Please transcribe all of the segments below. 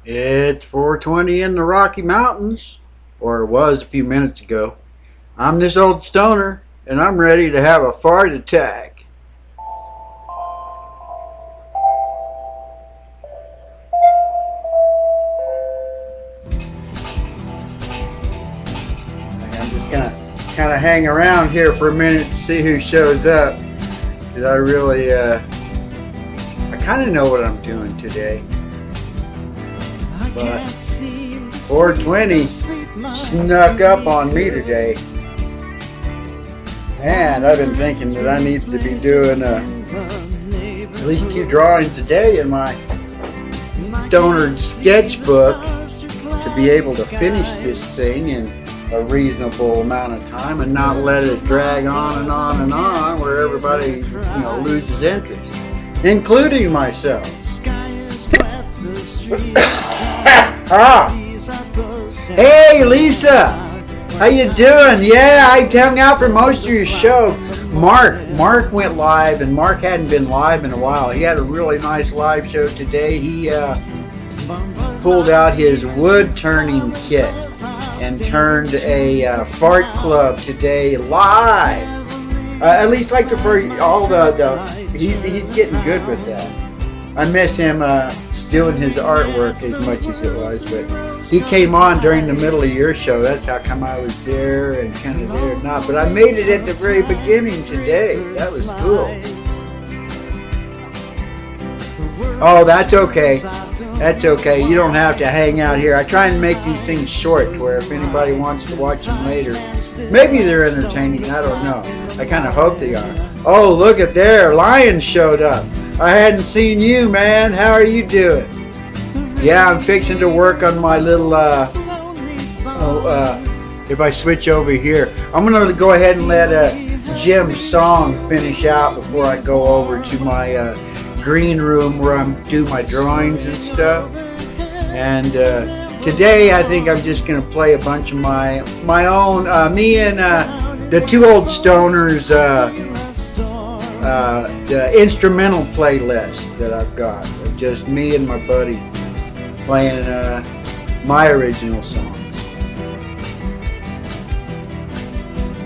It's 4:20 in the Rocky Mountains, or it was a few minutes ago. I'm this old stoner, and I'm ready to have a fart attack. I'm just gonna kind of hang around here for a minute to see who shows up, because I kind of know what I'm doing today. But 420 snuck up on me today. And I've been thinking that I need to be doing at least 2 drawings a day in my Stonerd sketchbook to be able to finish this thing in a reasonable amount of time and not let it drag on and on and on where everybody loses interest, including myself. Hey Lisa, how you doing? Yeah, I hung out for most of your show. Mark went live, and Mark hadn't been live in a while. He had a really nice live show today. He pulled out his wood turning kit and turned a fart club today live. At least like for all he's getting good with that. I miss him doing his artwork as much as it was, but he came on during the middle of your show. That's how come I was there and kind of there and not. But I made it at the very beginning today. That was cool. Oh, that's okay. That's okay. You don't have to hang out here. I try and make these things short where if anybody wants to watch them later, maybe they're entertaining. I don't know. I kind of hope they are. Oh, look at there. Lion showed up. I hadn't seen you, man. How are you doing? Yeah, I'm fixing to work on my little, if I switch over here. I'm going to go ahead and let Jim's song finish out before I go over to my green room where I'm doing my drawings and stuff. And today I think I'm just going to play a bunch of my own, me and the 2 old stoners, the instrumental playlist that I've got of just me and my buddy playing my original songs.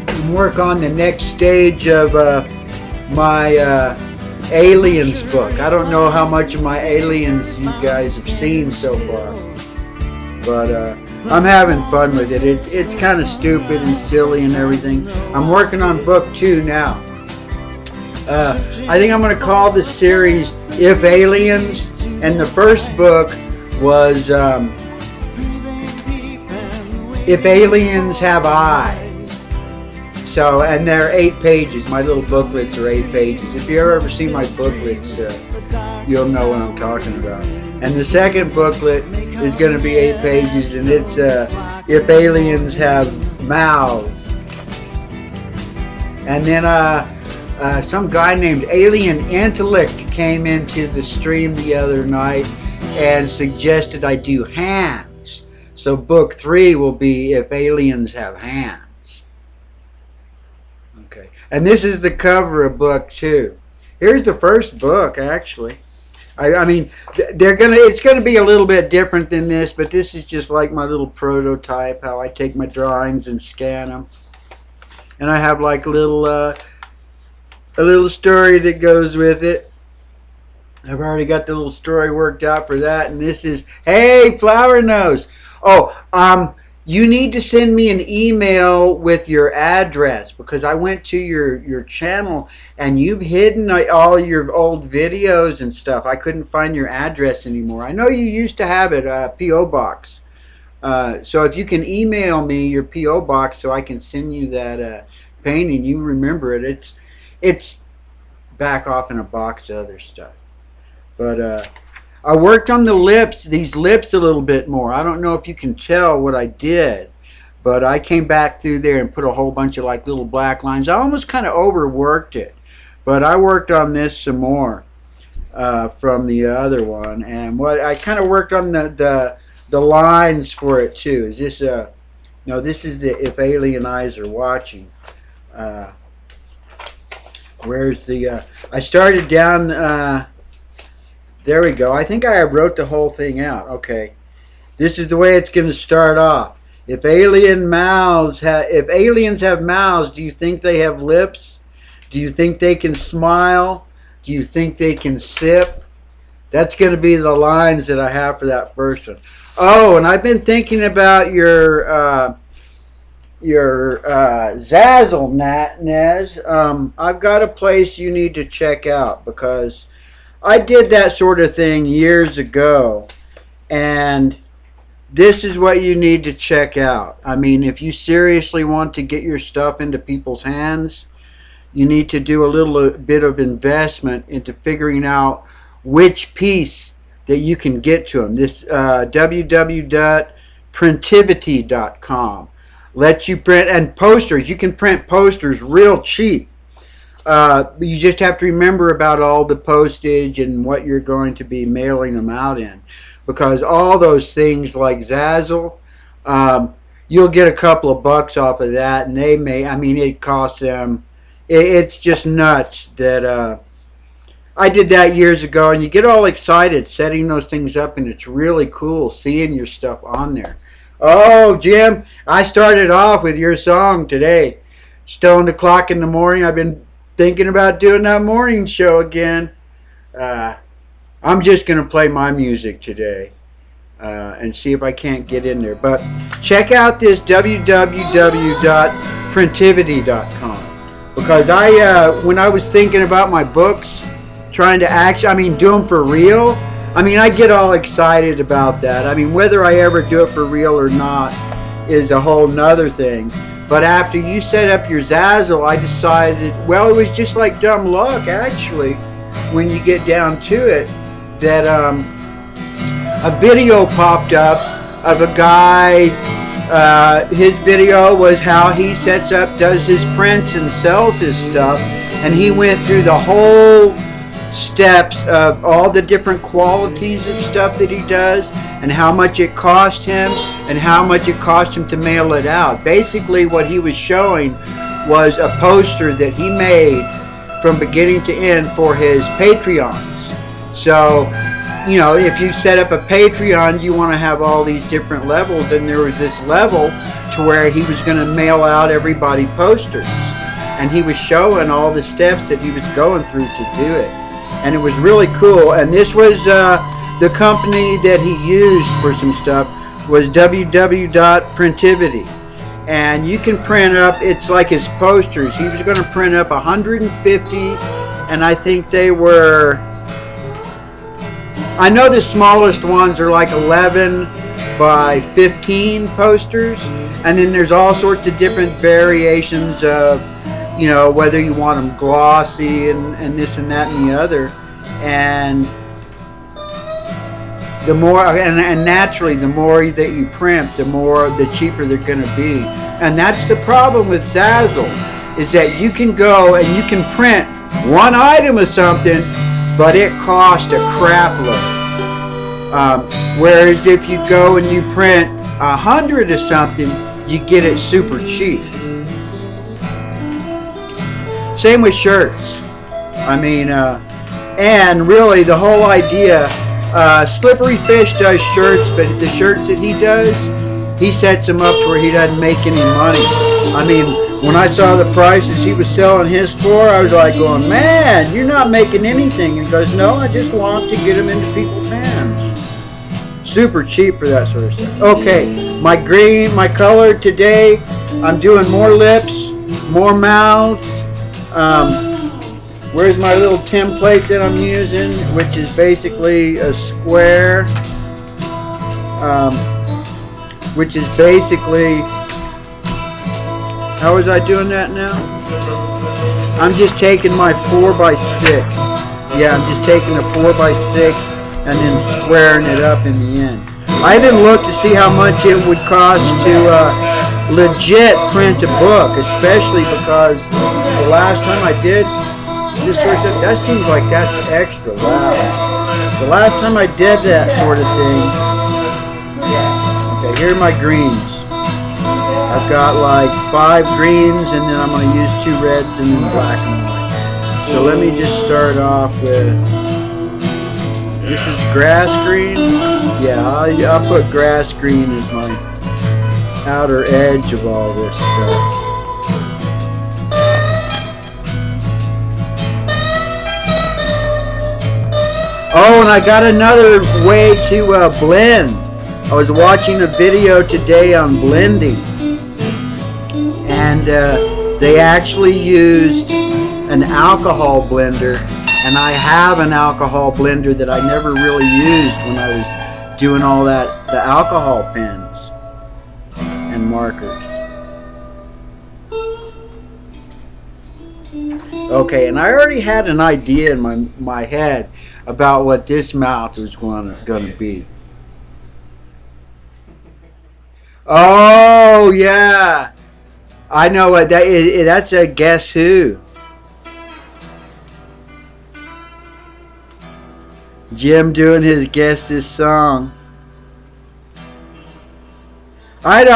And work on the next stage of my Aliens book. I don't know how much of my Aliens you guys have seen so far, but I'm having fun with it. It's kind of stupid and silly and everything. I'm working on book 2 now. I think I'm going to call this series If Aliens, and the first book was If Aliens Have Eyes. So, and they're 8 pages. My little booklets are 8 pages. If you ever see my booklets, you'll know what I'm talking about. And the second booklet is going to be 8 pages, and it's If Aliens Have Mouths. And then some guy named Alien Intellect came into the stream the other night and suggested I do hands. So book 3 will be If Aliens Have Hands. Okay. And this is the cover of book 2. Here's the first book, actually. I mean, it's gonna be a little bit different than this, but this is just like my little prototype, how I take my drawings and scan them. And I have like a little story that goes with it. I've already got the little story worked out for that. And this is, hey, Flower Nose. Oh, you need to send me an email with your address, because I went to your channel and you've hidden all your old videos and stuff. I couldn't find your address anymore. I know you used to have it, P.O. Box. So if you can email me your P.O. Box so I can send you that painting, you remember it. It's back off in a box of other stuff. But I worked on these lips a little bit more. I don't know if you can tell what I did, but I came back through there and put a whole bunch of like little black lines. I almost kind of overworked it, but I worked on this some more from the other one. And what I kind of worked on the lines for it too. Is this no? This is the If Alien Eyes Are Watching. Where's the I started down there we go. I think I wrote the whole thing out. Okay. This is the way it's going to start off. If aliens have mouths, do you think they have lips? Do you think they can smile? Do you think they can sip? That's going to be the lines that I have for that first one. Oh, and I've been thinking about your Zazzle, Nez. I've got a place you need to check out because I did that sort of thing years ago, and this is what you need to check out. I mean, if you seriously want to get your stuff into people's hands, you need to do a little bit of investment into figuring out which piece that you can get to them. This www.printivity.com lets you print, and posters. You can print posters real cheap. You just have to remember about all the postage and what you're going to be mailing them out in. Because all those things like Zazzle, you'll get a couple of bucks off of that, and they may, I mean, it costs them, it's just nuts that I did that years ago, and you get all excited setting those things up, and it's really cool seeing your stuff on there. Oh, Jim, I started off with your song today. Stoned o'clock in the morning. I've been thinking about doing that morning show again. I'm just going to play my music today and see if I can't get in there. But check out this www.printivity.com because when I was thinking about my books, trying to do them for real, I mean, I get all excited about that. I mean, whether I ever do it for real or not is a whole nother thing. But after you set up your Zazzle, I decided, well, it was just like dumb luck, actually, when you get down to it, that a video popped up of a guy. His video was how he does his prints and sells his stuff, and he went through the whole steps of all the different qualities of stuff that he does and how much it cost him and how much it cost him to mail it out. Basically what he was showing was a poster that he made from beginning to end for his Patreons. So, you know, if you set up a Patreon, you want to have all these different levels, and there was this level to where he was going to mail out everybody posters, and he was showing all the steps that he was going through to do it. And it was really cool. And this was the company that he used for some stuff was www.printivity. And you can print up, it's like his posters. He was going to print up 150, and I think they were, I know the smallest ones are like 11 by 15 posters. And then there's all sorts of different variations of, you know, whether you want them glossy and this and that and the other. And the more, and naturally, the more that you print, the cheaper they're going to be. And that's the problem with Zazzle, is that you can go and you can print one item of something, but it costs a crap load. Whereas if you go and you print 100 of something, you get it super cheap. Same with shirts. I mean, and really the whole idea, Slippery Fish does shirts, but the shirts that he does, he sets them up to where he doesn't make any money. I mean, when I saw the prices he was selling his for, I was like going, man, you're not making anything. And he goes, no, I just want to get them into people's hands. Super cheap for that sort of stuff. Okay, my color today, I'm doing more lips, more mouths. Where's my little template that I'm using, which is basically a square, which is basically, how was I doing that now? I'm just taking my 4x6. Yeah, I'm just taking a 4x6 and then squaring it up in the end. I didn't look to see how much it would cost to legit print a book, especially because the last time I did this sort of stuff, that seems like that's extra loud. The last time I did that sort of thing, okay, here are my greens. I've got like 5 greens, and then I'm going to use 2 reds and then black and white. So let me just start off with This is grass green. Yeah, I'll put grass green as my outer edge of all this stuff. Oh, and I got another way to blend. I was watching a video today on blending, and they actually used an alcohol blender, and I have an alcohol blender that I never really used when I was doing all that, the alcohol pens and markers. Okay, and I already had an idea in my head about what this mouth was going to be. Oh yeah, I know what that is. That's a Guess Who. Jim doing his Guess This song. I'd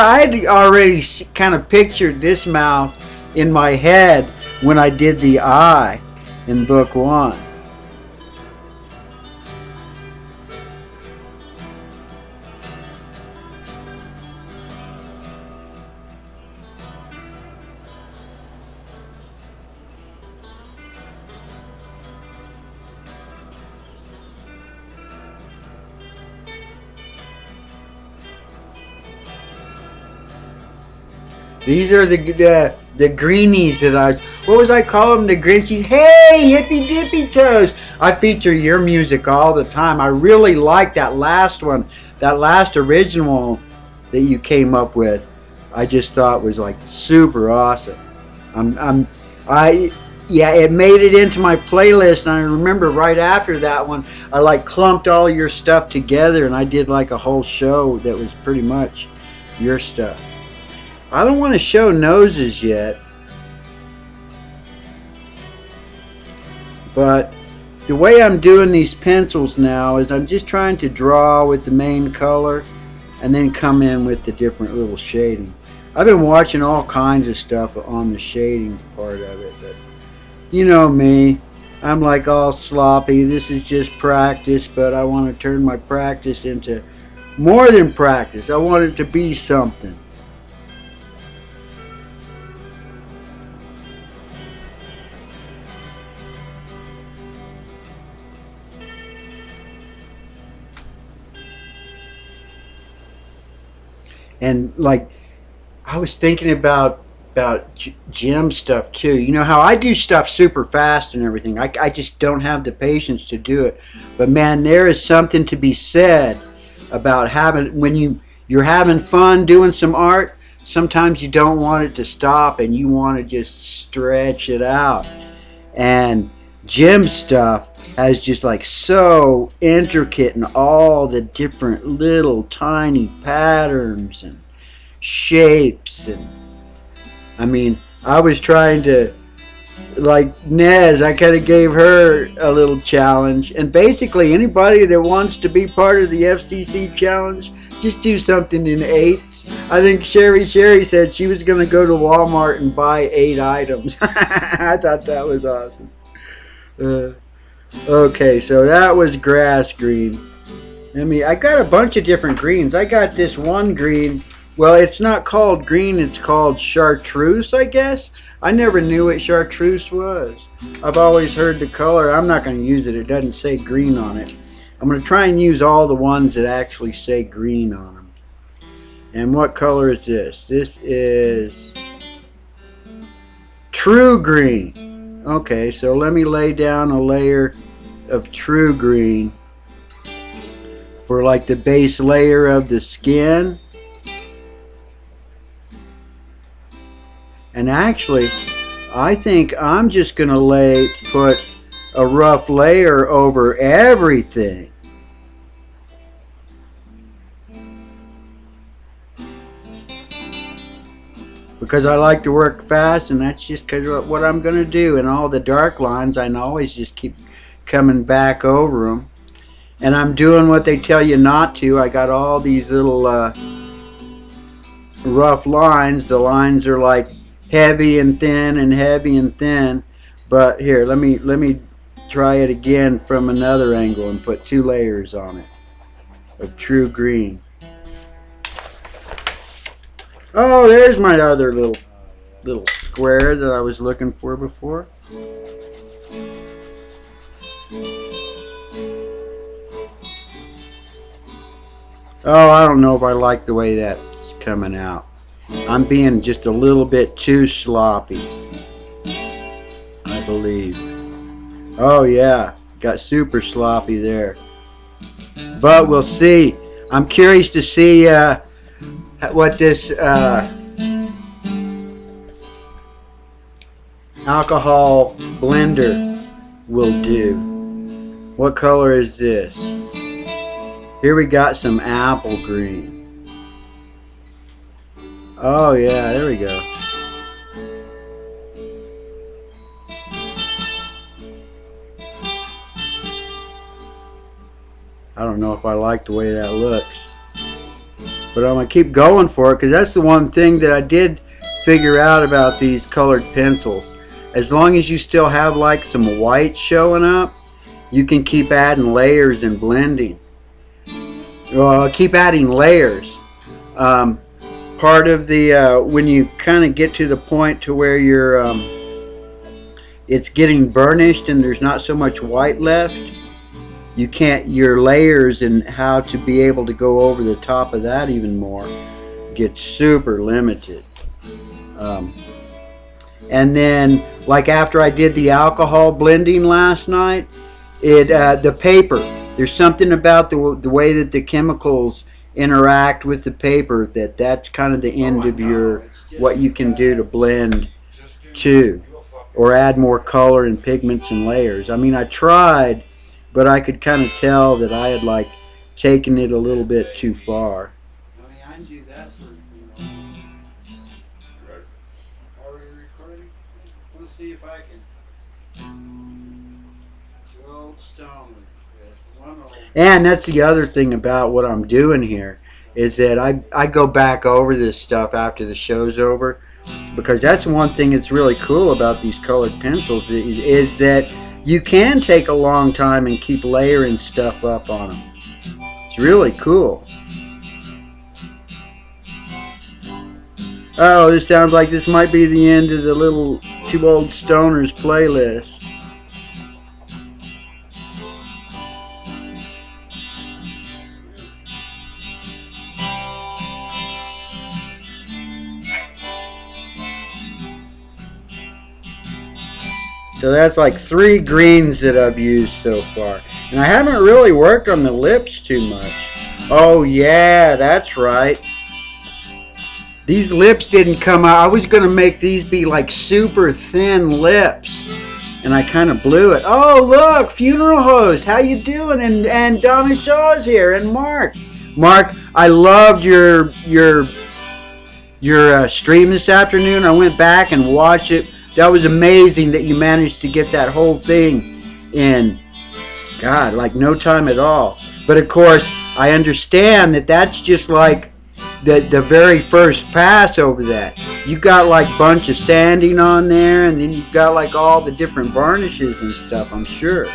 already kind of pictured this mouth in my head when I did the eye in book 1. These are the greenies that what was I calling them? The Greenchy. Hey, hippy dippy toes. I feature your music all the time. I really like that last one, that last original that you came up with. I just thought was like super awesome. Yeah, it made it into my playlist, and I remember right after that one, I like clumped all your stuff together, and I did like a whole show that was pretty much your stuff. I don't want to show noses yet, but the way I'm doing these pencils now is I'm just trying to draw with the main color and then come in with the different little shading. I've been watching all kinds of stuff on the shading part of it, but you know me, I'm like all sloppy. This is just practice, but I want to turn my practice into more than practice. I want it to be something. And like, I was thinking about Jim stuff too. You know how I do stuff super fast and everything. I just don't have the patience to do it. But man, there is something to be said about when you're having fun doing some art. Sometimes you don't want it to stop and you want to just stretch it out. And Jim's stuff has just like so intricate and all the different little tiny patterns and shapes. And I mean, I was trying to, like Nez, I kind of gave her a little challenge, and basically anybody that wants to be part of the FCC challenge, just do something in 8s. I think Sherry said she was going to go to Walmart and buy 8 items. I thought that was awesome. Okay, so that was grass green. I got a bunch of different greens. I got this one green. Well, it's not called green. It's called chartreuse, I guess. I never knew what chartreuse was. I've always heard the color. I'm not going to use it. It doesn't say green on it. I'm going to try and use all the ones that actually say green on them. And what color is this? This is true green. Okay, so let me lay down a layer of true green for like the base layer of the skin. And actually, I think I'm just going to put a rough layer over everything. Because I like to work fast, and that's just because of what I'm going to do. And all the dark lines, I can always just keep coming back over them. And I'm doing what they tell you not to. I got all these little rough lines. The lines are like heavy and thin and heavy and thin. But here, let me try it again from another angle and put 2 layers on it of true green. Oh, there's my other little square that I was looking for before. Oh, I don't know if I like the way that's coming out. I'm being just a little bit too sloppy, I believe. Oh yeah, got super sloppy there. But we'll see. I'm curious to see what this alcohol blender will do. What color is this? Here we got some apple green. Oh yeah, there we go. I don't know if I like the way that looks, but I'm gonna keep going for it because that's the one thing that I did figure out about these colored pencils. As long as you still have like some white showing up, you can keep adding layers and blending. Well, keep adding layers. Part of the when you kind of get to the point to where you're it's getting burnished and there's not so much white left, you can't, your layers and how to be able to go over the top of that even more gets super limited. And then like after I did the alcohol blending last night, the paper, there's something about the way that the chemicals interact with the paper that's kind of the end of your what you can do to blend to or add more color and pigments and layers. I mean, I tried, but I could kind of tell that I had like taken it a little bit too far. I mean, I can do that for, you know. Are we recording? Let's see if I can. 2 old Stonerd. And that's the other thing about what I'm doing here is that I go back over this stuff after the show's over, because that's one thing that's really cool about these colored pencils is that you can take a long time and keep layering stuff up on them. It's really cool. Oh, this sounds like this might be the end of the little 2 Old Stoners playlist. So that's like 3 greens that I've used so far. And I haven't really worked on the lips too much. Oh yeah, that's right. These lips didn't come out. I was going to make these be like super thin lips. And I kind of blew it. Oh look, funeral host, how you doing? And Donna Shaw's here, and Mark. Mark, I loved your stream this afternoon. I went back and watched it. That was amazing that you managed to get that whole thing in, God, like no time at all. But of course, I understand that that's just like the very first pass over that. You got like a bunch of sanding on there, and then you've got like all the different varnishes and stuff, I'm sure.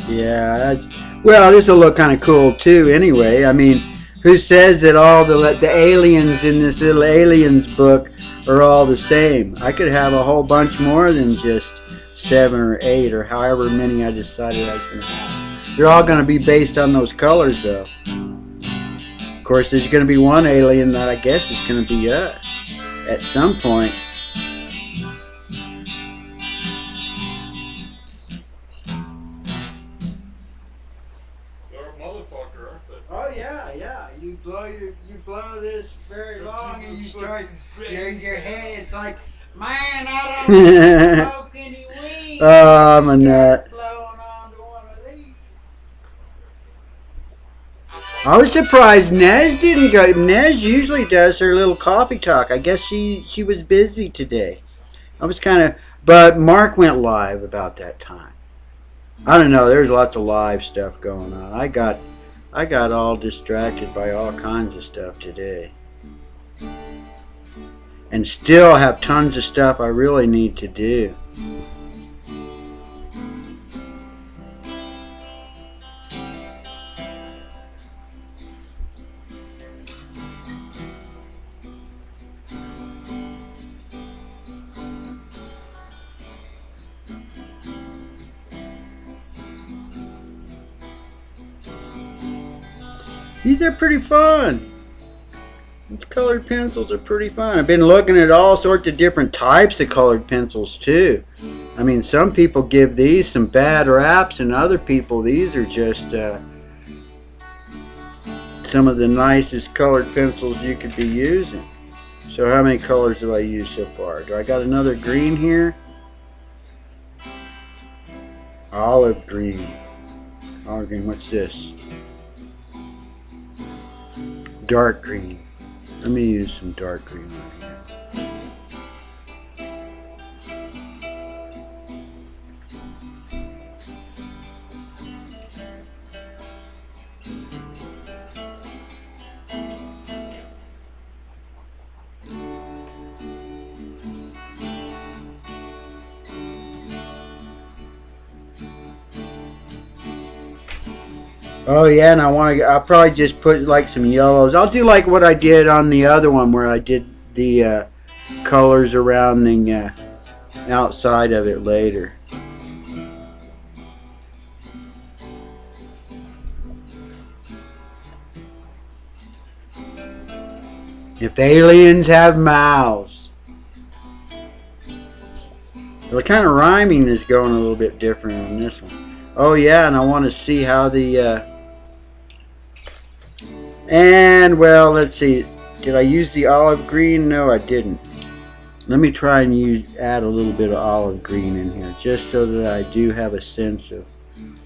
Yeah, well, this will look kind of cool too anyway. I mean, who says that all the aliens in this little aliens book are all the same? I could have a whole bunch more than just 7 or 8 or however many I decided I was going to have. They're all going to be based on those colors though. Of course, there's going to be one alien that I guess is going to be us at some point. Oh yeah, yeah. You blow this very long, and you start your head. It's like Man, I don't even smoke any weed. Oh, I'm a nut. I was surprised Nez didn't go. Nez usually does her little coffee talk. I guess she was busy today. I was kind of, but Mark went live about that time. I don't know. There's lots of live stuff going on. I got all distracted by all kinds of stuff today, and still have tons of stuff I really need to do. These are pretty fun. These colored pencils are pretty fun. I've been looking at all sorts of different types of colored pencils too. I mean, some people give these some bad raps, and other people, these are just some of the nicest colored pencils you could be using. So how many colors have I used so far? Do I got another green here? Olive green. Olive green, what's this? Dark green. Let me use some dark green right here. Oh yeah, and I'll probably just put like some yellows. I'll do like what I did on the other one where I did the colors around the outside of it later. If aliens have mouths. The kind of rhyming is going a little bit different on this one. Oh yeah, and I want to see how the and well, let's see. Did I use the olive green? No, I didn't. Let me try and add a little bit of olive green in here, just so that I do have a sense of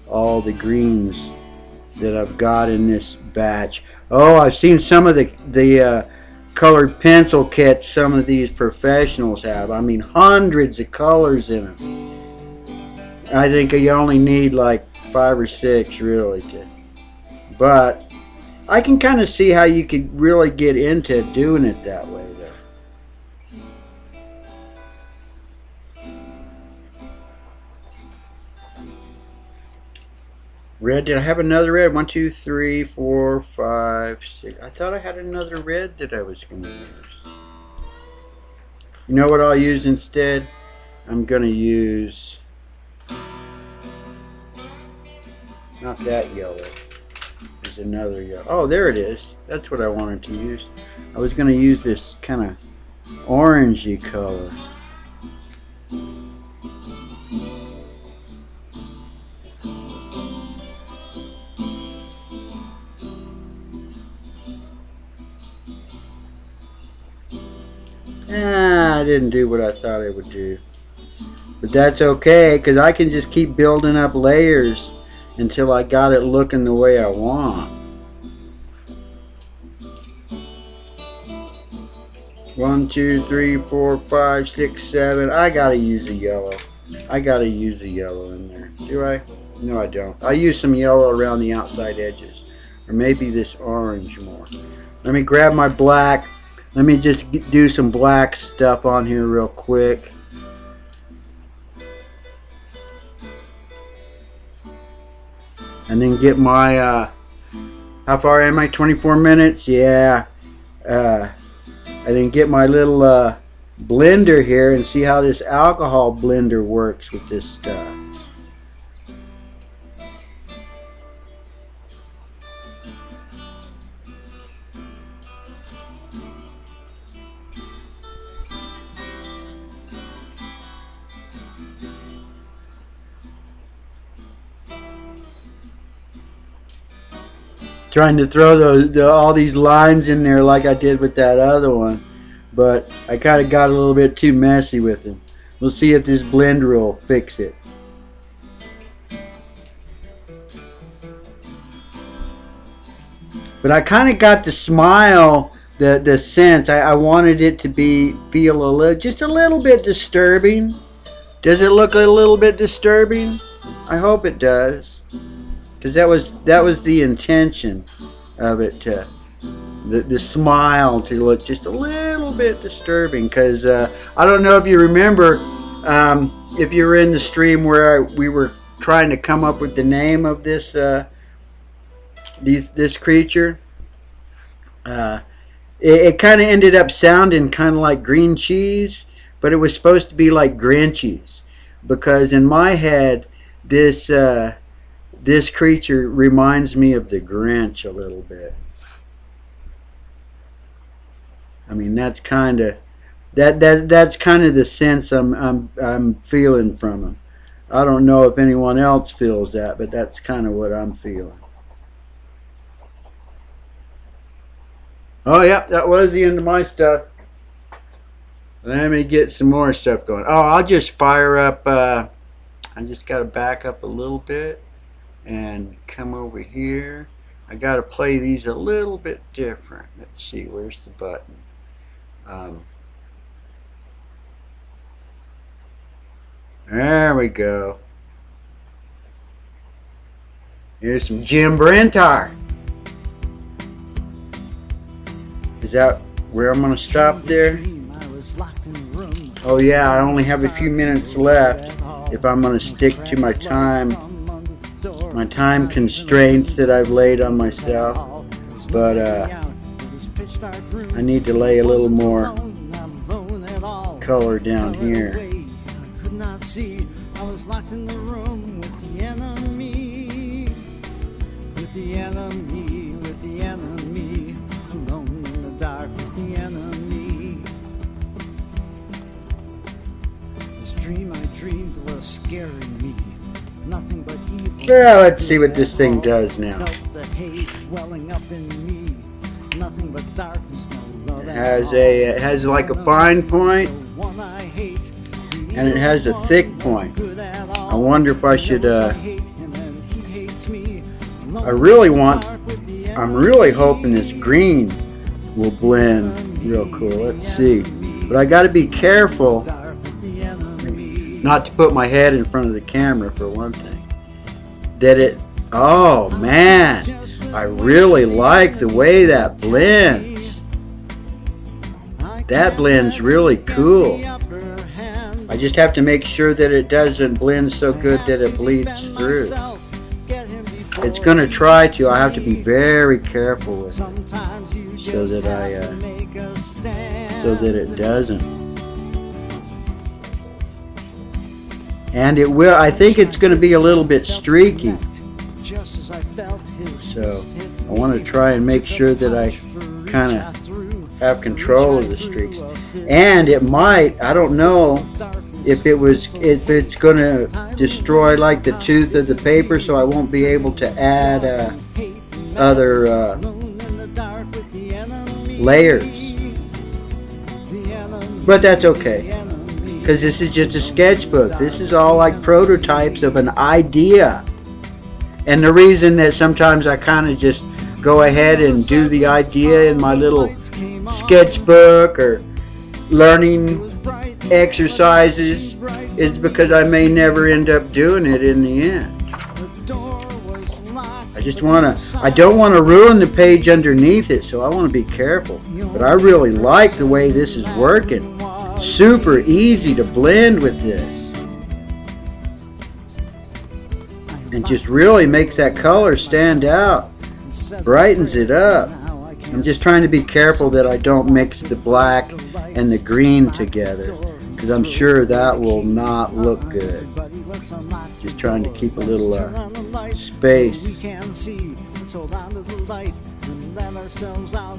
all the greens that I've got in this batch. Oh, I've seen some of the colored pencil kits some of these professionals have. I mean, hundreds of colors in them. I think you only need like 5 or 6 really but I can kind of see how you could really get into doing it that way though. Red, did I have another red? 1, 2, 3, 4, 5, 6. I thought I had another red that I was going to use. You know what I'll use instead? I'm going to use not that yellow. There's another yellow. Oh, there it is. That's what I wanted to use. I was going to use this kind of orangey color. I didn't do what I thought I would do. But that's okay, because I can just keep building up layers until I got it looking the way I want. 1, 2, 3, 4, 5, 6, 7. I gotta use a yellow. I gotta use a yellow in there. Do I? No, I don't. I use some yellow around the outside edges. Or maybe this orange more. Let me grab my black. Let me just do some black stuff on here real quick. And then get my, how far am I? 24 minutes? Yeah. And then get my little blender here and see how this alcohol blender works with this stuff. Trying to throw all these lines in there like I did with that other one. but I kind of got a little bit too messy with him. We'll see if this blender will fix it. But I kind of got the smile, the sense. I wanted it to feel just a little bit disturbing. Does it look a little bit disturbing? I hope it does, because that was the intention of it. The smile to look just a little bit disturbing. Because I don't know if you remember, if you were in the stream where we were trying to come up with the name of this this creature. It kind of ended up sounding kind of like green cheese, but it was supposed to be like Greenchy's, because in my head this creature reminds me of the Grinch a little bit. I mean, that's kind of that's kind of the sense I'm feeling from him. I don't know if anyone else feels that, but that's kind of what I'm feeling. Oh yeah, that was the end of my stuff. Let me get some more stuff going. Oh, I'll just fire up. I just got to back up a little bit and come over here. I got to play these a little bit different. Let's see, where's the button? There we go. Here's some Jim Brentar. Is that where I'm going to stop there? Oh yeah, I only have a few minutes left if I'm going to stick to my time constraints that I've laid on myself. But I need to lay a little more color down here. I was locked in the room with the enemy, with the enemy, with the enemy, alone in the dark with the enemy. This dream I dreamed was scaring me, nothing but evil. Yeah, let's see what this thing does now. The hate welling up in me, nothing but darkness, no love. It has like a fine point, and it has a thick point. I wonder if I should, I'm really hoping this green will blend real cool. Let's see. But I got to be careful not to put my head in front of the camera, for one thing. Oh man, I really like the way that blends. That blends really cool. I just have to make sure that it doesn't blend so good that it bleeds through. It's going to try to. I have to be very careful with it so that it doesn't. And it will. I think it's going to be a little bit streaky. So I want to try and make sure that I kind of have control of the streaks. And it might, I don't know if it's going to destroy like the tooth of the paper, so I won't be able to add other layers. But that's okay, because this is just a sketchbook. This is all like prototypes of an idea. And the reason that sometimes I kind of just go ahead and do the idea in my little sketchbook or learning exercises is because I may never end up doing it in the end. I don't want to ruin the page underneath it, so I want to be careful. But I really like the way this is working. Super easy to blend with this. And just really makes that color stand out. Brightens it up. I'm just trying to be careful that I don't mix the black and the green together, because I'm sure that will not look good. Just trying to keep a little space.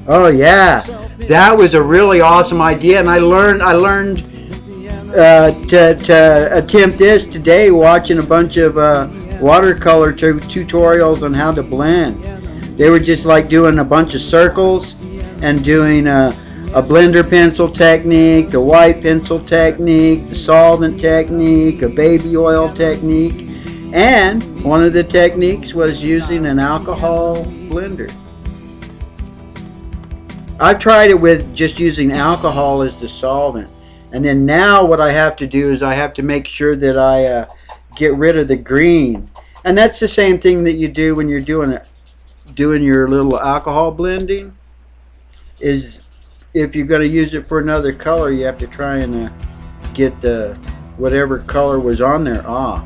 Oh yeah, that was a really awesome idea, and I learned to attempt this today watching a bunch of watercolor tutorials on how to blend. They were just like doing a bunch of circles and doing a blender pencil technique, the white pencil technique, the solvent technique, a baby oil technique, and one of the techniques was using an alcohol blender. I've tried it with just using alcohol as the solvent. And then now what I have to do is I have to make sure that I get rid of the green. And that's the same thing that you do when you're doing your little alcohol blending. Is if you're going to use it for another color, you have to try and get the whatever color was on there off.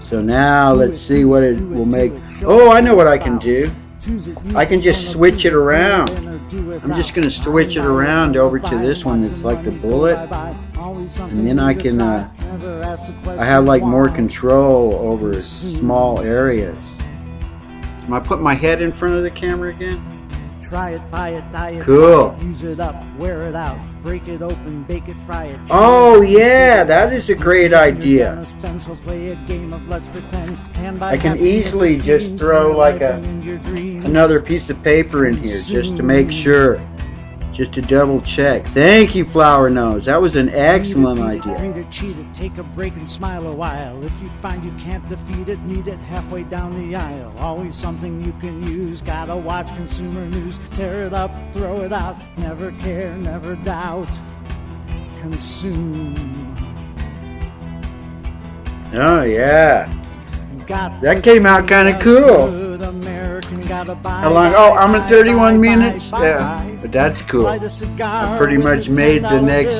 So now let's see what it will make. Oh, I know what I can do. I can just switch it around. I'm just going to switch it around over to this one that's like the bullet. And then I can, I have like more control over small areas. Am I putting my head in front of the camera again? Try it, buy it, dye it, cool. Use it up, wear it out, break it open, bake it, fry it. Oh yeah, that is a great idea. I can easily just throw like another piece of paper in here just to make sure, just to double check. Thank you, Flower Nose. That was an excellent idea. Take a break and smile a while. If you find you can't defeat it, meet it halfway down the aisle. Always something you can use. Gotta watch consumer news. Tear it up, throw it out. Never care, never doubt. Consume. Oh yeah. That came out kind of cool. How long? Oh, I'm at 31 minutes. Yeah, but that's cool. I pretty much made the next.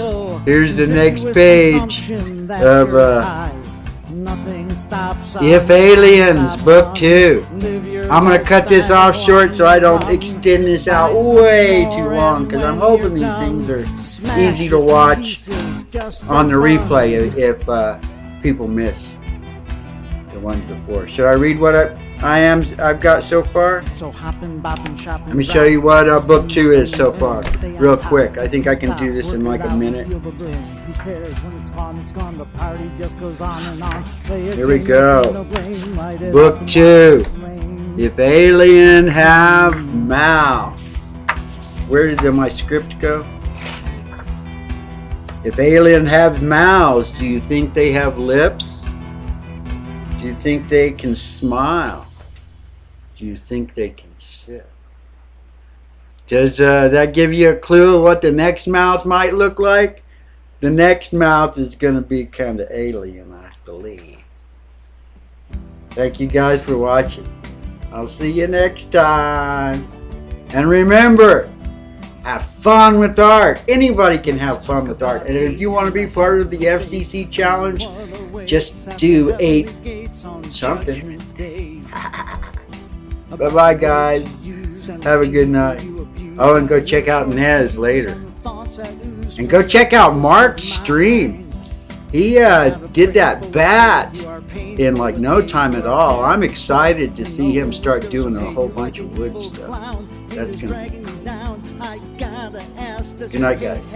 Here's the next page of If Aliens, Book 2. I'm gonna cut this off short so I don't extend this out way too long because I'm hoping these things are easy to watch on the replay if people miss the ones before. Should I read what I've got so far? Let me show you what Book 2 is so far, real quick. I think I can do this in like a minute. Here we go. Book 2. If Aliens Have Mouths. Where did my script go? If aliens have mouths, do you think they have lips? Do you think they can smile? Do you think they can sit? Does that give you a clue of what the next mouth might look like? The next mouth is going to be kind of alien, I believe. Thank you guys for watching. I'll see you next time. And remember, have fun with art. Anybody can have fun with art. And if you want to be part of the FCC challenge, just do something. Bye-bye, guys. Have a good night. Oh, and go check out Nez later. And go check out Mark's stream. He did that bat in like no time at all. I'm excited to see him start doing a whole bunch of wood stuff. That's gonna be cool. Good night, guys.